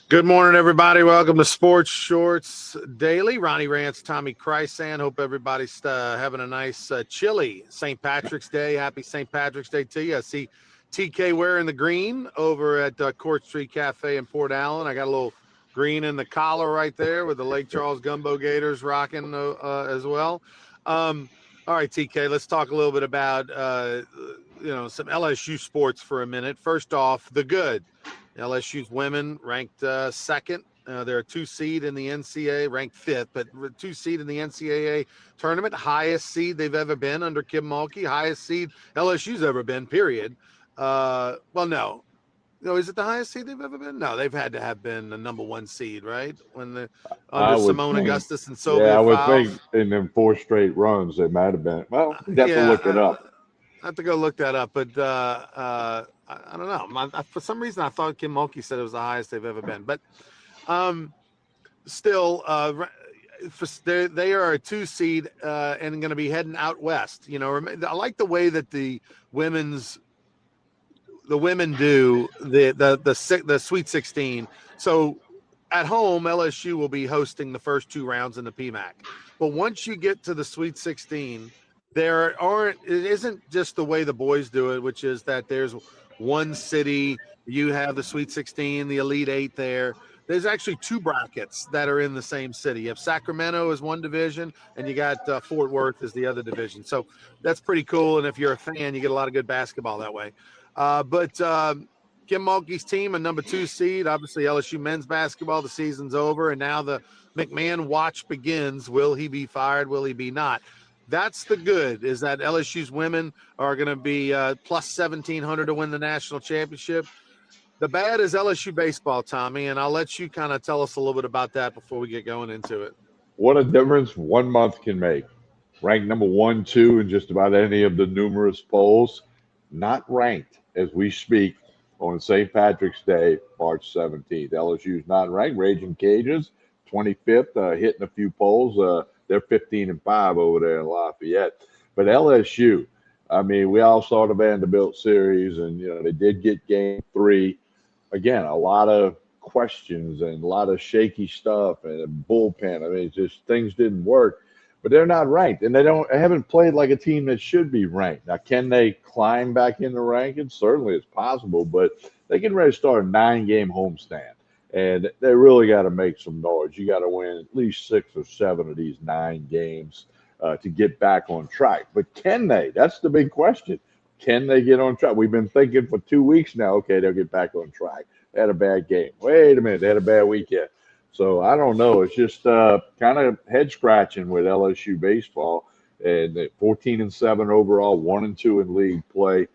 Good morning, everybody. Welcome to Sports Shorts Daily. Ronnie, Rantz, Tommy, Krysan. Hope everybody's having a nice, chilly St. Patrick's Day. Happy St. Patrick's Day to you. I see TK wearing the green over at Court Street Cafe in Port Allen. I got a little green in the collar right there with the Lake Charles Gumbo Gators rocking as well. All right, TK, let's talk a little bit about, some LSU sports for a minute. First off, the good. LSU's women ranked second. They're a 2 seed in the NCAA, ranked fifth, but 2 seed in the NCAA tournament. Highest seed they've ever been under Kim Mulkey. Highest seed LSU's ever been, period. No. No, is it the highest seed they've ever been? No, they've had to have been the number 1 seed, right? I Under would Simone think, Augustus and yeah, I Sylvia would think Fowles. in them four straight runs, they might have been. Well, you'd have to Yeah, look it up. I have to go look that up, but I don't know. For some reason, I thought Kim Mulkey said it was the highest they've ever been, but still, they are a 2 seed and going to be heading out west. I like the way that the women do the Sweet 16. So at home, LSU will be hosting the first 2 rounds in the PMAC. But once you get to the Sweet 16, it isn't just the way the boys do it, which is that there's one city, you have the Sweet 16, the Elite Eight there. There's actually 2 brackets that are in the same city. You have Sacramento as one division, and you got Fort Worth as the other division. So that's pretty cool. And if you're a fan, you get a lot of good basketball that way. But Kim Mulkey's team, a number 2 seed, obviously LSU men's basketball, the season's over, and now the McMahon watch begins. Will he be fired? Will he be not? That's the good, is that LSU's women are going to be plus 1,700 to win the national championship. The bad is LSU baseball, Tommy, and I'll let you kind of tell us a little bit about that before we get going into it. What a difference 1 month can make. Ranked number one, two in just about any of the numerous polls. Not ranked as we speak on St. Patrick's Day, March 17th. LSU's not ranked. Raging Cajuns, 25th, hitting a few polls. They're 15-5 over there in Lafayette. But LSU, I mean, we all saw the Vanderbilt series, and they did get game 3. Again, a lot of questions and a lot of shaky stuff and a bullpen. I mean, it's just things didn't work. But they're not ranked, and they haven't played like a team that should be ranked. Now, can they climb back in the rankings? Certainly, it's possible, but they can ready to start a 9-game homestand, and they really got to make some noise. You got to win at least 6 or 7 of these 9 games to get back on track. But can they? That's the big question. Can they get on track? We've been thinking for 2 weeks now, okay, they'll get back on track. They had a bad game. Wait a minute, they had a bad weekend. So I don't know. It's just kind of head scratching with LSU baseball, and 14-7 overall, 1-2 in league play.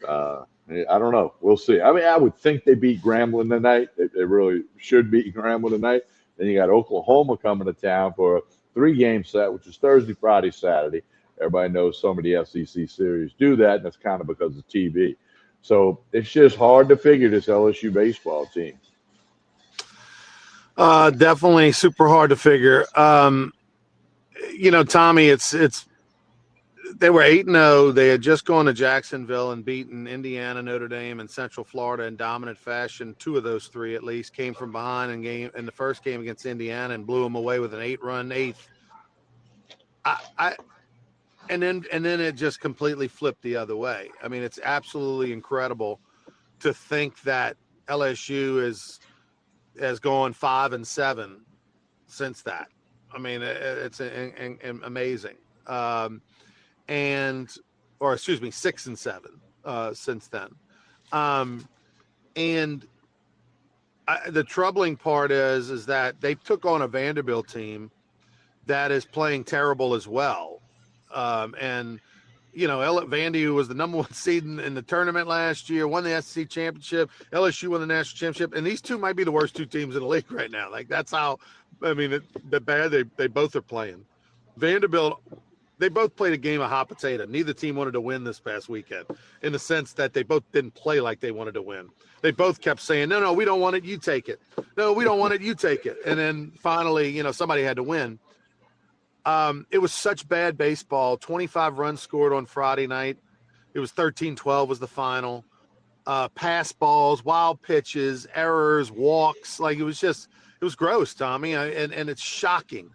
I don't know. We'll see. I mean, I would think they beat Grambling tonight. They really should beat Grambling tonight. Then you got Oklahoma coming to town for a 3-game set, which is Thursday, Friday, Saturday. Everybody knows some of the SEC series do that, and that's kind of because of TV. So it's just hard to figure this LSU baseball team. Definitely super hard to figure. Tommy, it's they were 8-0. They had just gone to Jacksonville and beaten Indiana, Notre Dame, and Central Florida in dominant fashion. 2 of those 3 at least came from behind in the first game against Indiana and blew them away with an 8-run eighth. And then it just completely flipped the other way. I mean, it's absolutely incredible to think that LSU has gone 5-7 since that. I mean, it's amazing. 6-7 since then. The troubling part is that they took on a Vanderbilt team that is playing terrible as well. Vandy, who was the number 1 seed in the tournament last year, won the SEC championship. LSU won the national championship, and these 2 might be the worst 2 teams in the league right now. Like, that's how. I mean, the bad they both are playing. Vanderbilt, they both played a game of hot potato. Neither team wanted to win this past weekend, in the sense that they both didn't play like they wanted to win. They both kept saying, "No, we don't want it. You take it. No, we don't want it. You take it." And then finally, somebody had to win. It was such bad baseball. 25 runs scored on Friday night. It was 13-12 was the final. pass balls, wild pitches, errors, walks. Like it was gross, Tommy. And it's shocking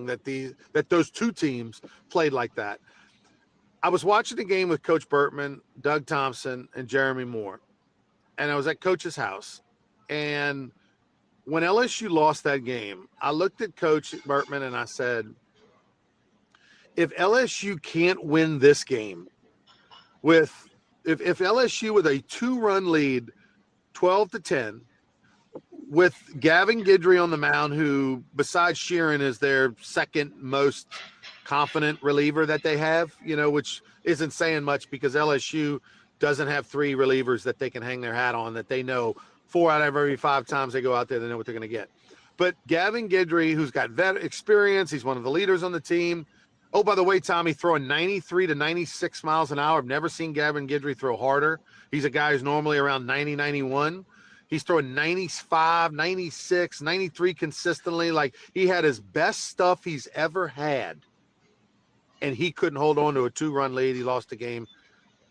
that those two teams played like that. I was watching the game with Coach Bertman, Doug Thompson, and Jeremy Moore, and I was at Coach's house. And when LSU lost that game, I looked at Coach Bertman and I said, if LSU can't win this game if LSU with a 2-run lead, 12-10, with Gavin Guidry on the mound, who besides Sheeran is their second most confident reliever that they have, which isn't saying much because LSU doesn't have 3 relievers that they can hang their hat on, that they know 4 out of every 5 times they go out there, they know what they're going to get. But Gavin Guidry, who's got vet experience, he's one of the leaders on the team. Oh, by the way, Tommy, throwing 93 to 96 miles an hour. I've never seen Gavin Guidry throw harder. He's a guy who's normally around 90, 91. He's throwing 95, 96, 93 consistently. Like he had his best stuff he's ever had. And he couldn't hold on to a 2-run lead. He lost the game.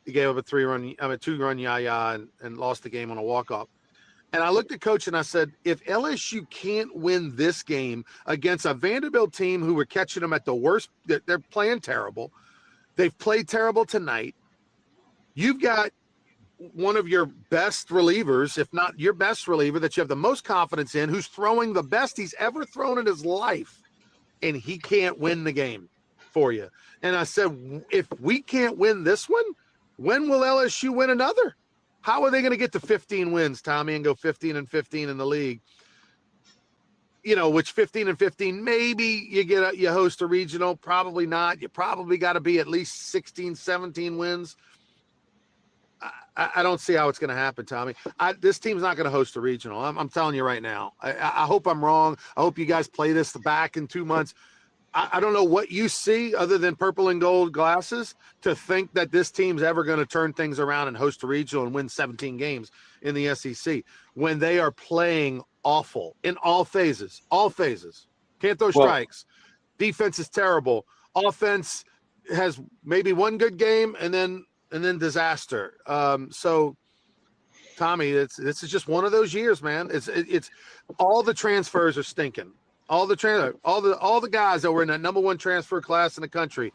He gave up a 2-run yaya and lost the game on a walk-off. And I looked at Coach and I said, if LSU can't win this game against a Vanderbilt team who were catching them at the worst, they're playing terrible. They've played terrible tonight. You've got one of your best relievers, if not your best reliever, that you have the most confidence in, who's throwing the best he's ever thrown in his life, and he can't win the game for you. And I said, if we can't win this one, when will LSU win another? How are they going to get to 15 wins, Tommy, and go 15-15 in the league? Which 15-15, maybe you host a regional, probably not. You probably got to be at least 16, 17 wins. I don't see how it's going to happen, Tommy. This team's not going to host a regional. I'm telling you right now. I hope I'm wrong. I hope you guys play this back in 2 months. I don't know what you see other than purple and gold glasses to think that this team's ever going to turn things around and host a regional and win 17 games in the SEC when they are playing awful in all phases. Can't throw strikes. Defense is terrible. Offense has maybe one good game and then disaster. So Tommy, this is just one of those years, man. It's all the transfers are stinking. All the guys that were in that number 1 transfer class in the country,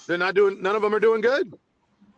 none of them are doing good.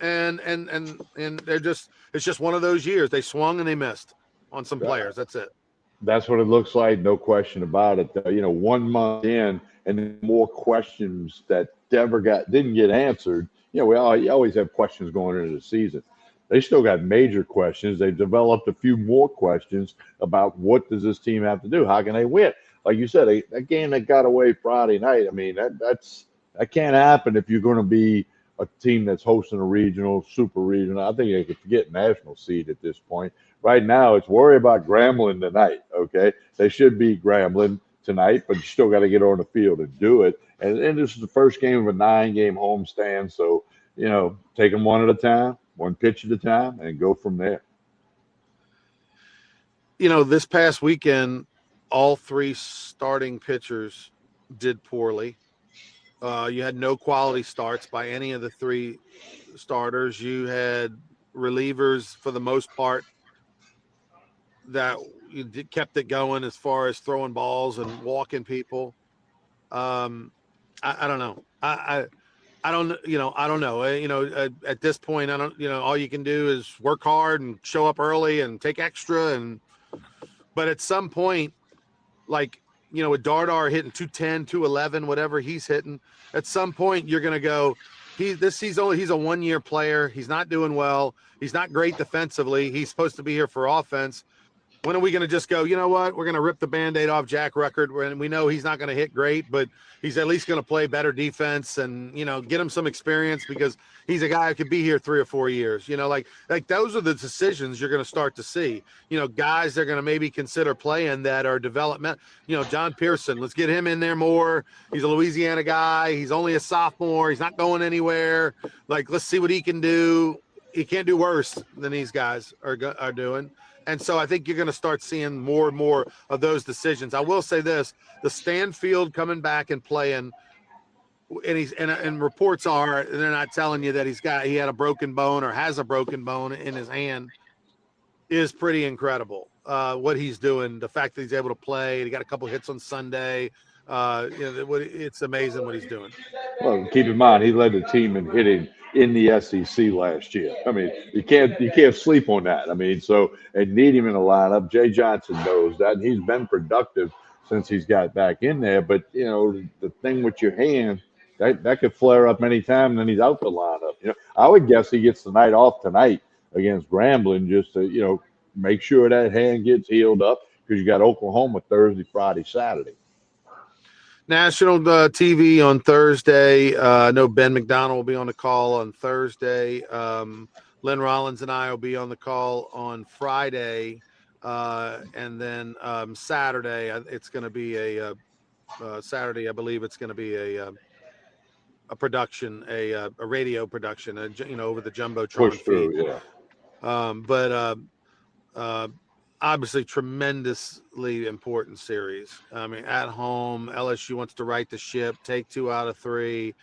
And it's just one of those years. They swung and they missed on some players. That's it. That's what it looks like. No question about it. 1 month in and more questions that didn't get answered. You always have questions going into the season. They still got major questions. They've developed a few more questions about what does this team have to do? How can they win? Like you said, a game that got away Friday night. I mean, that can't happen if you're going to be a team that's hosting a regional, super regional. I think they could forget national seed at this point. Right now, it's worry about Grambling tonight, okay? They should beat Grambling tonight, but you still got to get on the field and do it. And this is the first game of a 9-game homestand, so, take them one at a time, one pitch at a time, and go from there. This past weekend, all 3 starting pitchers did poorly. You had no quality starts by any of the 3 starters. You had relievers, for the most part, that kept it going as far as throwing balls and walking people. I don't know. I don't know. At this point, all you can do is work hard and show up early and take extra. But at some point, with Dardar hitting 210, 211, whatever he's hitting, at some point you're going to go, he's a 1-year player. He's not doing well. He's not great defensively. He's supposed to be here for offense. When are we going to just go, you know what? We're going to rip the Band-Aid off Jack Ruckert, and we know he's not going to hit great, but he's at least going to play better defense and, get him some experience because he's a guy who could be here 3 or 4 years. Like those are the decisions you're going to start to see. Guys they're going to maybe consider playing that are development. John Pearson, let's get him in there more. He's a Louisiana guy. He's only a sophomore. He's not going anywhere. Let's see what he can do. He can't do worse than these guys are doing. And so I think you're going to start seeing more and more of those decisions. I will say this, the Stanfield coming back and playing and reports are they're not telling you that he had a broken bone or has a broken bone in his hand, is pretty incredible. What he's doing, the fact that he's able to play, he got a couple hits on Sunday. It's amazing what he's doing. Well, keep in mind he led the team in hitting in the SEC last year. I mean, you can't sleep on that. I mean, so and need him in the lineup. Jay Johnson knows that, and he's been productive since he's got back in there. But the thing with your hand that could flare up any time, and then he's out the lineup. I would guess he gets the night off tonight against Grambling just to make sure that hand gets healed up because you got Oklahoma Thursday, Friday, Saturday. National TV on Thursday. I know Ben McDonald will be on the call on Thursday. Lynn Rollins and I will be on the call on Friday. And then Saturday, it's going to be a Saturday, I believe it's going to be a production, a radio production, over the Jumbotron feed. Yeah. Obviously, tremendously important series. I mean, at home, LSU wants to right the ship, take 2 out of 3.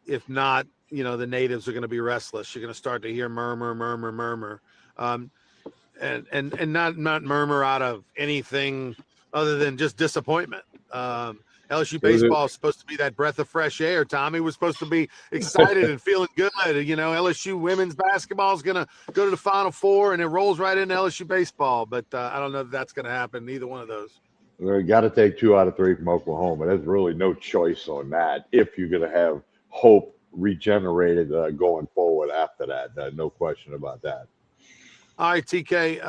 If not, the natives are going to be restless. You're going to start to hear murmur, and not murmur out of anything other than just disappointment. LSU baseball is supposed to be that breath of fresh air. Tommy was supposed to be excited and feeling good. LSU women's basketball is going to go to the Final Four, and it rolls right into LSU baseball. But I don't know if that's going to happen, neither one of those. We got to take 2 out of 3 from Oklahoma. There's really no choice on that if you're going to have hope regenerated going forward after that. No question about that. All right, TK.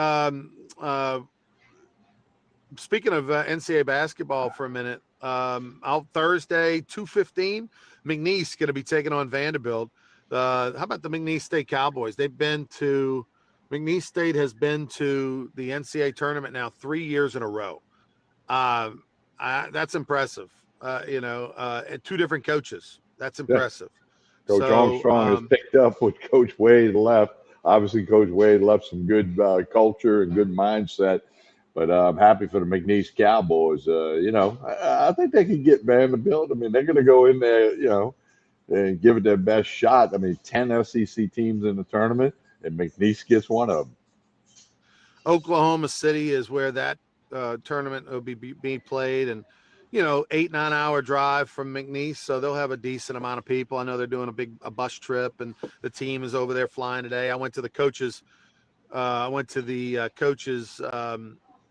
Speaking of NCAA basketball for a minute, out Thursday, 2:15, McNeese going to be taking on Vanderbilt. How about the McNeese State Cowboys? McNeese State has been to the NCAA tournament now 3 years in a row. That's impressive. And 2 different coaches. That's impressive. Yeah. Coach Armstrong has picked up what Coach Wade left. Obviously, Coach Wade left some good culture and good mindset. But I'm happy for the McNeese Cowboys. I think they can get Vanderbilt. I mean, they're going to go in there, and give it their best shot. I mean, 10 SEC teams in the tournament, and McNeese gets one of them. Oklahoma City is where that tournament will be played, and 8-9 hour drive from McNeese, so they'll have a decent amount of people. I know they're doing a bus trip, and the team is over there flying today. I went to the coaches.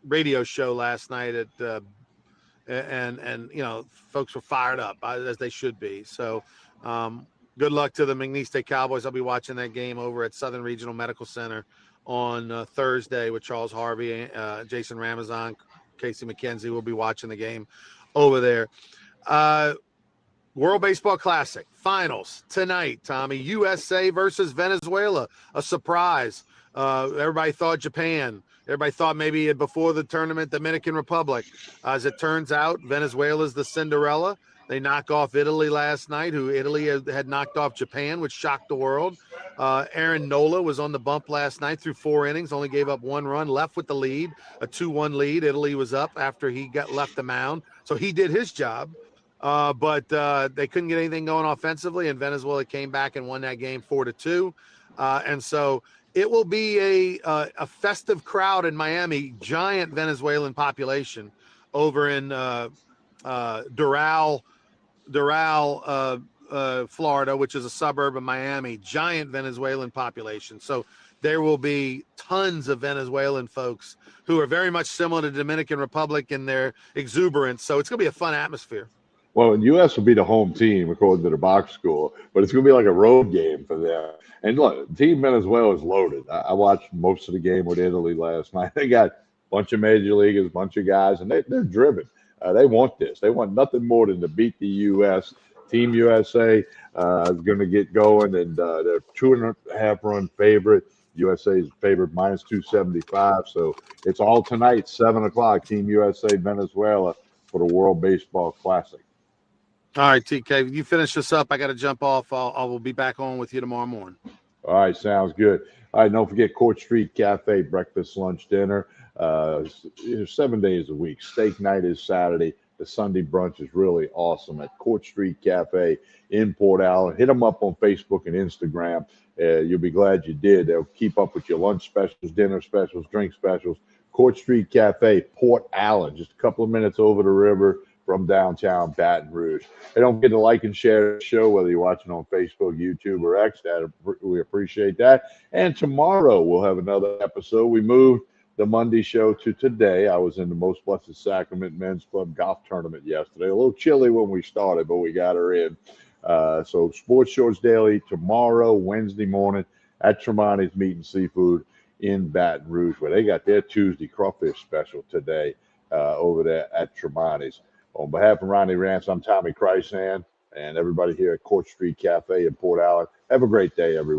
Radio show last night and folks were fired up as they should be. So good luck to the McNeese State Cowboys. I'll be watching that game over at Southern Regional Medical Center on Thursday with Charles Harvey, Jason Ramazan, Casey McKenzie. Will be watching the game over there. World Baseball Classic finals tonight, Tommy. USA versus Venezuela, a surprise. Everybody thought Japan. Everybody thought maybe before the tournament, Dominican Republic. As it turns out, Venezuela's the Cinderella. They knock off Italy last night, who Italy had knocked off Japan, which shocked the world. Aaron Nola was on the bump last night through 4 innings, only gave up 1 run, left with the lead, a 2-1 lead. Italy was up after he left the mound. So he did his job, but they couldn't get anything going offensively, and Venezuela came back and won that game 4-2. And so it will be a festive crowd in Miami, giant Venezuelan population over in Doral, Florida, which is a suburb of Miami, giant Venezuelan population. So there will be tons of Venezuelan folks who are very much similar to the Dominican Republic in their exuberance. So it's going to be a fun atmosphere. Well, the U.S. will be the home team according to the box score, but it's going to be like a road game for them. And look, Team Venezuela is loaded. I watched most of the game with Italy last night. They got a bunch of major leaguers, a bunch of guys, and they're driven. They want this. They want nothing more than to beat the U.S. Team USA is going to get going, and they're 2.5 run favorite. USA is favored minus 275. So it's all tonight, 7 o'clock. Team USA, Venezuela for the World Baseball Classic. All right, TK, you finish this up. I got to jump off. I will be back on with you tomorrow morning. All right, sounds good. All right, don't forget Court Street Cafe, breakfast, lunch, dinner. 7 days a week. Steak night is Saturday. the Sunday brunch is really awesome at Court Street Cafe in Port Allen. Hit them up on Facebook and Instagram. You'll be glad you did. They'll keep up with your lunch specials, dinner specials, drink specials. Court Street Cafe, Port Allen, just a couple of minutes over the river from downtown Baton Rouge. Hey, don't forget to like and share the show, whether you're watching on Facebook, YouTube, or X. We appreciate that. And tomorrow we'll have another episode. We moved the Monday show to today. I was in the Most Blessed Sacrament Men's Club golf tournament yesterday. A little chilly when we started, but we got her in. So Sports Shorts Daily tomorrow, Wednesday morning at Tremonti's Meat and Seafood in Baton Rouge, where they got their Tuesday crawfish special today over there at Tremonti's. On behalf of Ronnie Rantz, I'm Tommy Krysan, and everybody here at Court Street Cafe in Port Allen. Have a great day, everyone.